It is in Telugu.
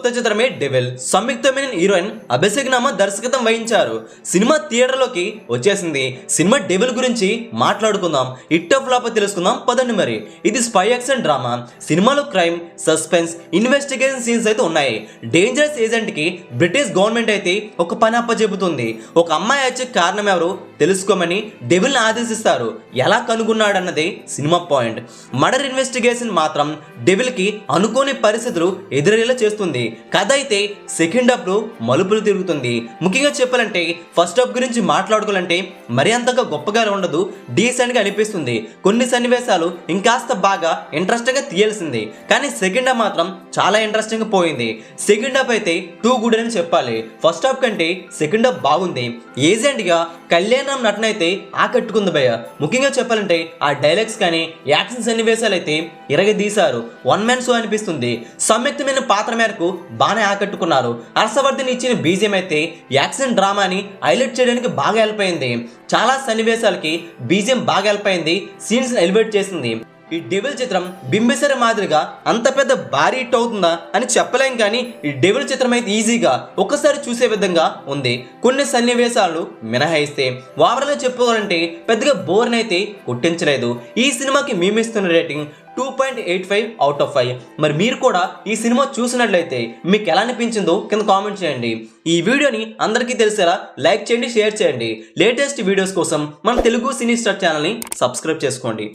కొత్త చిత్రమే డెవిల్. సంయుక్త మీనన్ హీరోయిన్ అభిషేక్ నామ దర్శకత్వం వహించారు. సినిమా థియేటర్లోకి వచ్చేసింది. సినిమా డెవిల్ గురించి మాట్లాడుకుందాం. హిట్ ఆఫ్ ఫ్లాప్ తెలుసుకుందాం పదండి. మరి ఇది స్పై యాక్షన్ డ్రామా. సినిమాలో క్రైమ్, సస్పెన్స్, ఇన్వెస్టిగేషన్ సీన్స్ అయితే ఉన్నాయి. డేంజరస్ ఏజెంట్ కి బ్రిటిష్ గవర్నమెంట్ అయితే ఒక పని అప్పచెబుతుంది. ఒక అమ్మాయి వచ్చే కారణం ఎవరు తెలుసుకోమని డెవిల్ ఆదేశిస్తారు. ఎలా కనుగొన్నాడన్నదే సినిమా పాయింట్. మర్డర్ ఇన్వెస్టిగేషన్ మాత్రం డెవిల్ కి అనుకోని పరిస్థితులు ఎదురయ్యేలా చేస్తుంది. కథ అయితే సెకండ్ హాఫ్ లో మలుపులు తిరుగుతుంది. ముఖ్యంగా చెప్పాలంటే ఫస్ట్ హాఫ్ గురించి మాట్లాడుకోవాలంటే మరి అంతగా గొప్పగా ఉండదు, డీసెంట్ గా అనిపిస్తుంది. కొన్ని సన్నివేశాలు ఇంకాస్త బాగా ఇంట్రెస్టింగ్ గా తీయాల్సింది, కానీ సెకండ్ హాఫ్ మాత్రం చాలా ఇంట్రెస్టింగ్ గా పోయింది. సెకండ్ హాఫ్ అయితే టూ గుడ్ అని చెప్పాలి. ఫస్ట్ హాఫ్ కంటే సెకండ్ హాఫ్ బాగుంది. ఏజెంట్ గా కళ్యాణం నటన అయితే ఆకట్టుకుంది భయ్య. ముఖ్యంగా చెప్పాలంటే ఆ డైలాగ్స్ కానీ యాక్షన్ సన్నివేశాలు అయితే ఇరగదీశారు. వన్ మ్యాన్ షో అనిపిస్తుంది. సంయుక్తమైన పాత్ర మేరకు బాగానే ఆకట్టుకున్నారు. హర్షవర్ధన్ ఇచ్చిన బీజియం అయితే యాక్షన్ డ్రామాని హైలైట్ చేయడానికి బాగా హెల్ప్ అయింది. చాలా సన్నివేశాలకి బీజియం బాగా హెల్ప్ అయింది. సీన్స్ ఎలివేట్ చేసింది. ఈ డెవిల్ చిత్రం బింబిసర మాదిరిగా అంత పెద్ద భారీ హిట్ అవుతుందా అని చెప్పలేం, కానీ ఈ డెవిల్ చిత్రం అయితే ఈజీగా ఒక్కసారి చూసే విధంగా ఉంది. కొన్ని సన్నివేశాలు మినహాయిస్తే ఓవరాల్గా చెప్పుకోవాలంటే పెద్దగా బోర్ని అయితే కొట్టించలేదు. ఈ సినిమాకి మేమిస్తున్న రేటింగ్ 2.85 అవుట్ ఆఫ్ 5. మరి మీరు కూడా ఈ సినిమా చూసినట్లయితే మీకు ఎలా అనిపించిందో కింద కామెంట్ చేయండి. ఈ వీడియోని అందరికీ తెలిసేలా లైక్ చేయండి, షేర్ చేయండి. లేటెస్ట్ వీడియోస్ కోసం మన తెలుగు సినీ స్టార్ ఛానల్ని సబ్స్క్రైబ్ చేసుకోండి.